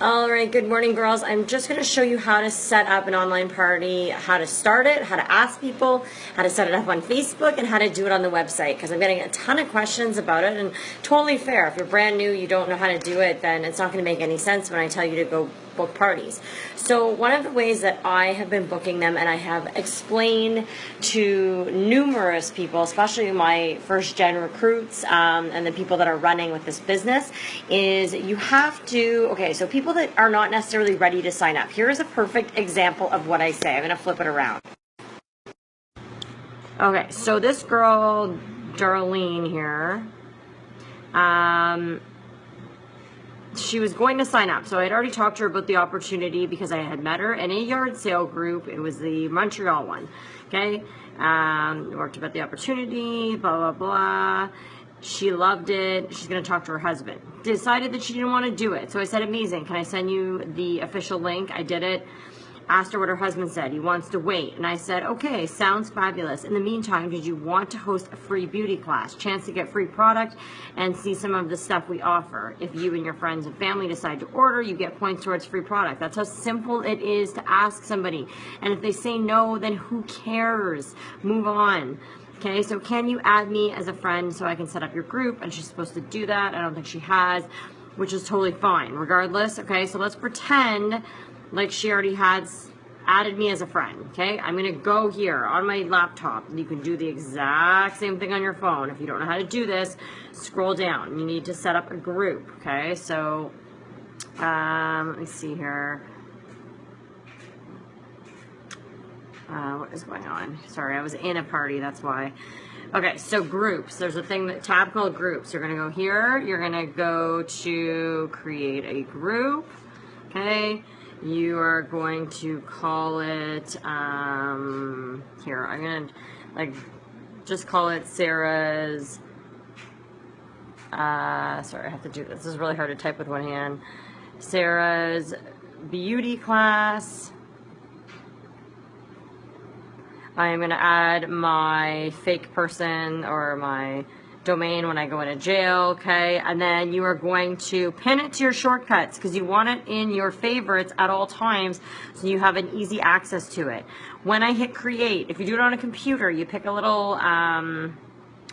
All right, good morning, girls. I'm just going to show you how to set up an online party, how to start it, how to ask people, how to set it up on Facebook, and how to do it on the website, because I'm getting a ton of questions about it, and totally fair. If you're brand new, you don't know how to do it, then it's not going to make any sense when I tell you to go book parties. So one of the ways that I have been booking them, and I have explained to numerous people, especially my first gen recruits and the people that are running with this business, is you have to, okay, so people that are not necessarily ready to sign up. Here's a perfect example of what I say. I'm going to flip it around. Okay, so this girl, Darlene here, she was going to sign up. So I had already talked to her about the opportunity because I had met her in a yard sale group. It was the Montreal one. Okay. Worked about the opportunity, blah, blah, blah. She loved it. She's going to talk to her husband. Decided that she didn't want to do it. So I said, amazing. Can I send you the official link? I did it. Asked her what her husband said. He wants to wait. And I said, okay, sounds fabulous. In the meantime, did you want to host a free beauty class? Chance to get free product and see some of the stuff we offer. If you and your friends and family decide to order, you get points towards free product. That's how simple it is to ask somebody. And if they say no, then who cares? Move on. Okay, so can you add me as a friend so I can set up your group? And she's supposed to do that. I don't think she has, which is totally fine. Regardless, okay, so let's pretend like she already has added me as a friend, okay? I'm gonna go here on my laptop. You can do the exact same thing on your phone. If you don't know how to do this, scroll down. You need to set up a group, okay? So, let me see here. What is going on? Sorry, I was in a party, that's why. Okay, so groups. There's a thing, that tab called groups. You're gonna go here. You're gonna go to create a group, okay? You are going to call it, here, I'm going to, just call it Sarah's, sorry, I have to do this. This is really hard to type with one hand. Sarah's beauty class. I am going to add my fake person or my domain when I go into jail, okay? And then you are going to pin it to your shortcuts because you want it in your favorites at all times so you have an easy access to it. When I hit create, if you do it on a computer, you pick a little, I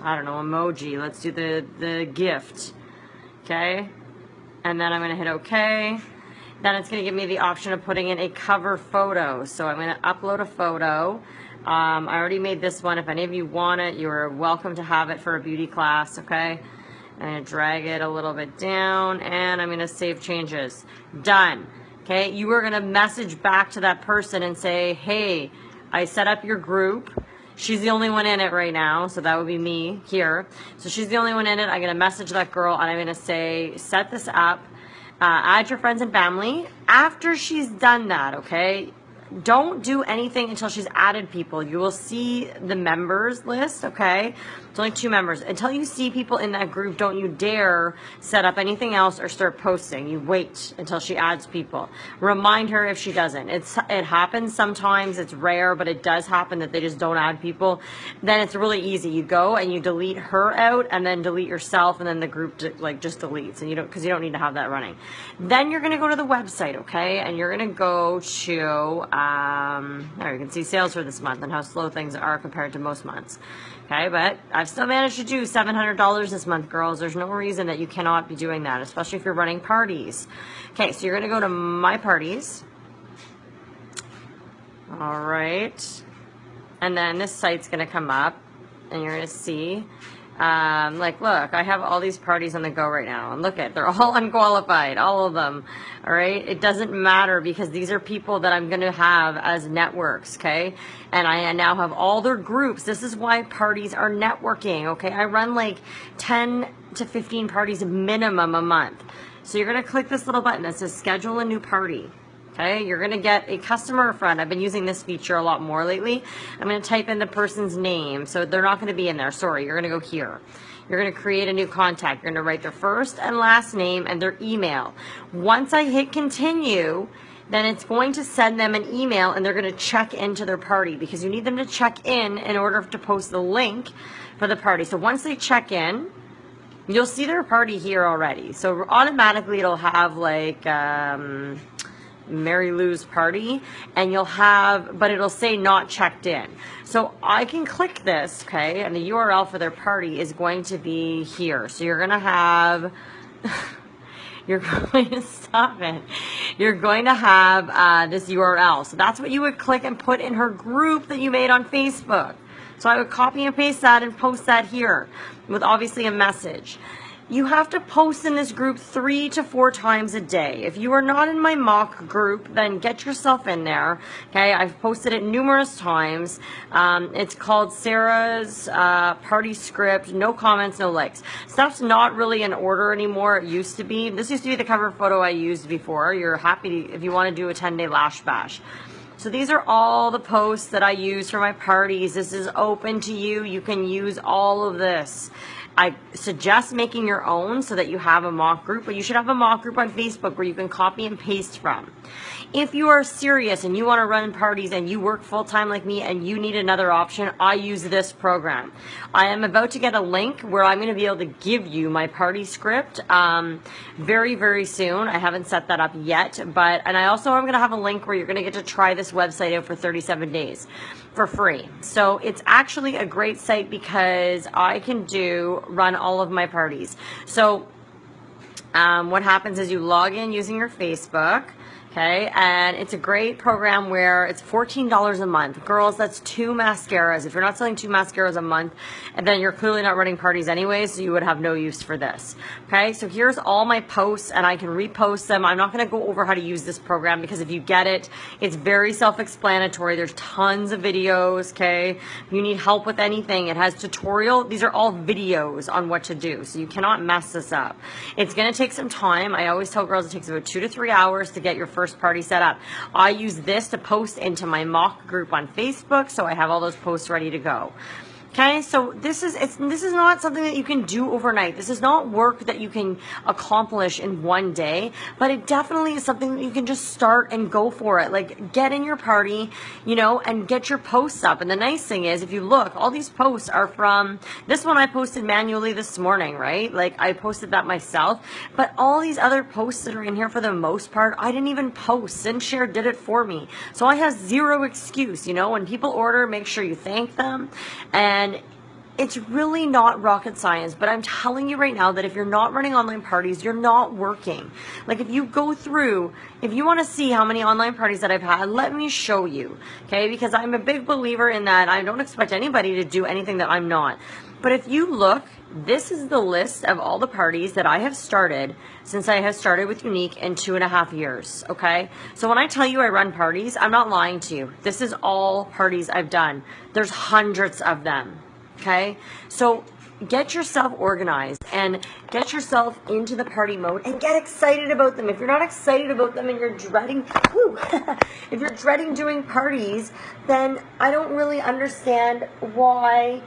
don't know, emoji. Let's do the gift, okay? And then I'm going to hit okay. Then it's going to give me the option of putting in a cover photo. So I'm going to upload a photo. I already made this one. If any of you want it, you're welcome to have it for a beauty class, okay? I'm going to drag it a little bit down, and I'm going to save changes. Done. Okay, you are going to message back to that person and say, hey, I set up your group. She's the only one in it right now, so that would be me here. So she's the only one in it. I'm going to message that girl, and I'm going to say, set this up. Add your friends and family. After she's done that, okay, don't do anything until she's added people. You will see the members list, okay? It's only 2 members. Until you see people in that group, don't you dare set up anything else or start posting. You wait until she adds people. Remind her if she doesn't. It happens sometimes. It's rare, but it does happen that they just don't add people. Then it's really easy. You go and you delete her out and then delete yourself, and then the group just deletes, and because you don't need to have that running. Then you're going to go to the website, okay? And you're going to go to there you can see sales for this month and how slow things are compared to most months. Okay, but I've still managed to do $700 this month, girls. There's no reason that you cannot be doing that, especially if you're running parties. Okay, so you're going to go to My Parties. All right. And then this site's going to come up, and you're going to see, look, I have all these parties on the go right now. And look they're all unqualified, all of them. All right. It doesn't matter because these are people that I'm going to have as networks. Okay. And I now have all their groups. This is why parties are networking. Okay. I run like 10 to 15 parties minimum a month. So you're going to click this little button that says schedule a new party. Okay, you're going to get a customer friend. I've been using this feature a lot more lately. I'm going to type in the person's name. So they're not going to be in there. Sorry, you're going to go here. You're going to create a new contact. You're going to write their first and last name and their email. Once I hit continue, then it's going to send them an email and they're going to check into their party because you need them to check in order to post the link for the party. So once they check in, you'll see their party here already. So automatically it'll have like Mary Lou's party, and you'll have, but it'll say not checked in. So I can click this, okay, and the URL for their party is going to be here. So you're going to have, you're going to stop it. You're going to have this URL. So that's what you would click and put in her group that you made on Facebook. So I would copy and paste that and post that here with obviously a message. You have to post in this group 3 to 4 times a day. If you are not in my mock group, then get yourself in there. Okay, I've posted it numerous times. It's called Sarah's Party Script. No comments, no likes. Stuff's not really in order anymore. It used to be. This used to be the cover photo I used before. You're happy to, if you want to do a 10-day lash bash. So these are all the posts that I use for my parties. This is open to you. You can use all of this. I suggest making your own so that you have a mock group, but you should have a mock group on Facebook where you can copy and paste from. If you are serious and you want to run parties and you work full-time like me and you need another option, I use this program. I am about to get a link where I'm going to be able to give you my party script very, very soon. I haven't set that up yet, and I also am going to have a link where you're going to get to try this website out for 37 days. For free. So it's actually a great site because I can run all of my parties. So what happens is you log in using your Facebook. Okay, and it's a great program where it's $14 a month. Girls, that's 2 mascaras. If you're not selling 2 mascaras a month, and then you're clearly not running parties anyways, so you would have no use for this. Okay, so here's all my posts, and I can repost them. I'm not going to go over how to use this program because if you get it, it's very self-explanatory. There's tons of videos, okay? If you need help with anything, it has tutorial. These are all videos on what to do, so you cannot mess this up. It's going to take some time. I always tell girls it takes about 2 to 3 hours to get your first party set up. I use this to post into my mock group on Facebook, so I have all those posts ready to go. Okay, so this is not something that you can do overnight. This is not work that you can accomplish in one day, but it definitely is something that you can just start and go for it. Like, get in your party, you know, and get your posts up. And the nice thing is, if you look, all these posts are from, this one I posted manually this morning, right? Like, I posted that myself, but all these other posts that are in here, for the most part, I didn't even post. SendShare did it for me. So I have zero excuse, you know. When people order, make sure you thank them. And it's really not rocket science, but I'm telling you right now that if you're not running online parties, you're not working. Like, if you go through, if you want to see how many online parties that I've had, let me show you, okay? Because I'm a big believer in that. I don't expect anybody to do anything that I'm not. But if you look, this is the list of all the parties that I have started since I have started with Younique in 2.5 years, okay? So when I tell you I run parties, I'm not lying to you. This is all parties I've done. There's hundreds of them, okay? So get yourself organized and get yourself into the party mode and get excited about them. If you're not excited about them and you're dreading, if you're dreading doing parties, then I don't really understand why,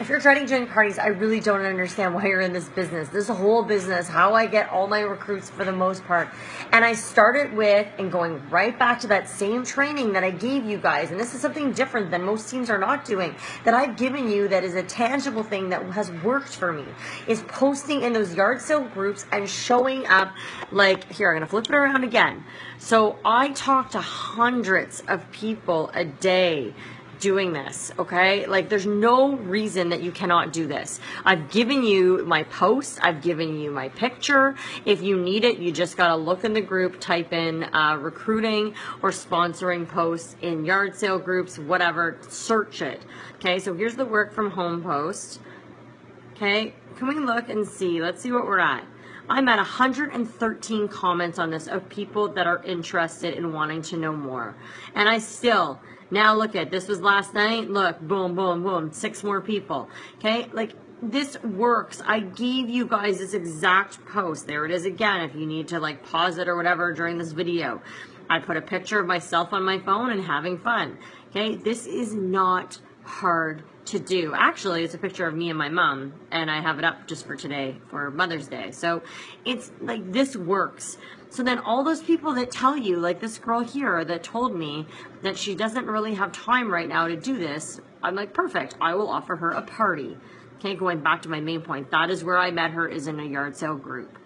if you're dreading doing parties, I really don't understand why you're in this business. This whole business, how I get all my recruits for the most part. And I started with, and going right back to that same training that I gave you guys, and this is something different than most teams are not doing, that I've given you that is a tangible thing that has worked for me, is posting in those yard sale groups and showing up. Like, here, I'm going to flip it around again. So I talk to hundreds of people a day doing this, okay? Like, there's no reason that you cannot do this. I've given you my post, I've given you my picture. If you need it, you just gotta look in the group, type in recruiting or sponsoring posts in yard sale groups, whatever, search it. Okay, so here's the work from home post. Okay, can we look and see? Let's see what we're at. I'm at 113 comments on this of people that are interested in wanting to know more. And I still, now look at, this was last night, look, boom, boom, boom, 6 more people, okay? Like, this works. I gave you guys this exact post. There it is again, if you need to like pause it or whatever during this video. I put a picture of myself on my phone and having fun, okay? This is not hard to do. Actually, it's a picture of me and my mom, and I have it up just for today for Mother's Day. So it's like, this works. So then all those people that tell you, like this girl here that told me that she doesn't really have time right now to do this, I'm like, perfect, I will offer her a party. Okay, going back to my main point, that is where I met her, is in a yard sale group.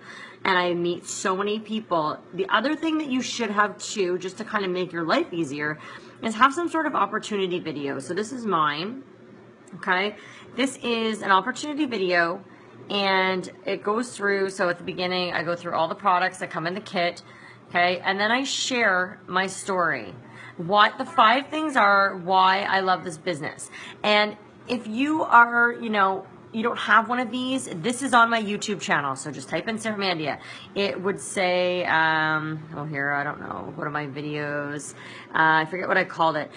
And I meet so many people. The other thing that you should have too, just to kind of make your life easier, is have some sort of opportunity video. So this is mine, okay? This is an opportunity video, and it goes through, so at the beginning, I go through all the products that come in the kit, okay? And then I share my story. What the 5 things are why I love this business. And if you are, you know, you don't have one of these, this is on my YouTube channel. So just type in Sarah Mandia. It would say, oh here, I don't know, what are my videos? I forget what I called it.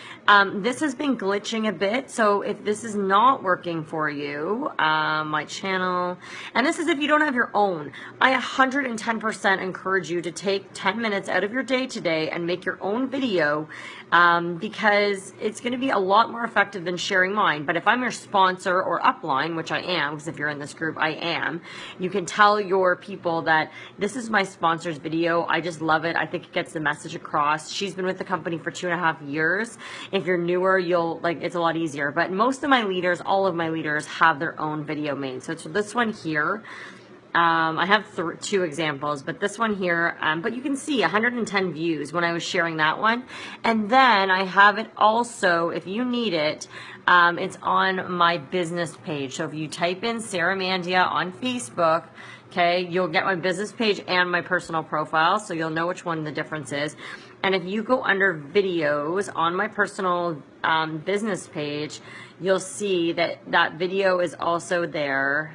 This has been glitching a bit. So if this is not working for you, my channel, and this is if you don't have your own, I 110% encourage you to take 10 minutes out of your day today and make your own video, because it's going to be a lot more effective than sharing mine. But if I'm your sponsor or upline, which I am, because if you're in this group, I am, you can tell your people that this is my sponsor's video. I just love it. I think it gets the message across. She's been with the company for 2.5 years. If you're newer, you'll like, it's a lot easier. But most of my leaders, all of my leaders have their own video made. So it's this one here. I have 2 examples, but this one here, but you can see 110 views when I was sharing that one. And then I have it also, if you need it, it's on my business page. So if you type in Sarah Mandia on Facebook, okay, you'll get my business page and my personal profile, so you'll know which one the difference is. And if you go under videos on my personal business page, you'll see that that video is also there.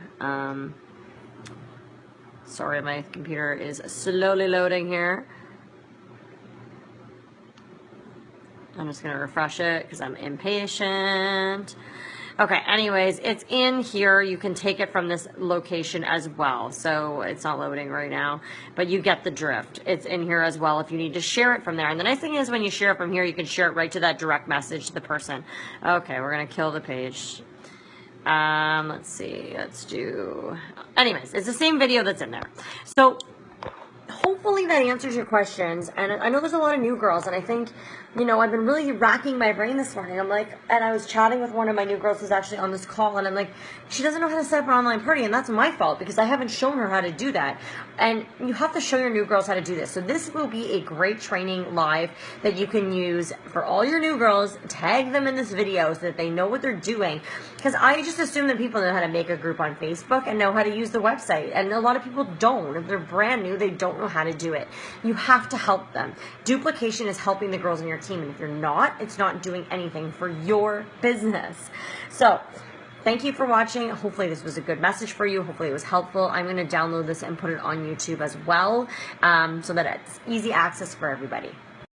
Sorry, my computer is slowly loading here. I'm just going to refresh it because I'm impatient. Okay, anyways, it's in here. You can take it from this location as well. So it's not loading right now, but you get the drift. It's in here as well if you need to share it from there. And the nice thing is when you share it from here, you can share it right to that direct message to the person. Okay, we're going to kill the page. Let's see, let's do, anyways, it's the same video that's in there. So hopefully that answers your questions. And I know there's a lot of new girls, and I think, you know, I've been really racking my brain this morning. I'm like, and I was chatting with one of my new girls who's actually on this call, and I'm like, she doesn't know how to set up an online party, and that's my fault because I haven't shown her how to do that. And you have to show your new girls how to do this. So this will be a great training live that you can use for all your new girls. Tag them in this video so that they know what they're doing. Because I just assume that people know how to make a group on Facebook and know how to use the website. And a lot of people don't. If they're brand new, they don't know how to do it. You have to help them. Duplication is helping the girls in your team. And if you're not, it's not doing anything for your business. So thank you for watching. Hopefully this was a good message for you. Hopefully it was helpful. I'm going to download this and put it on YouTube as well, so that it's easy access for everybody.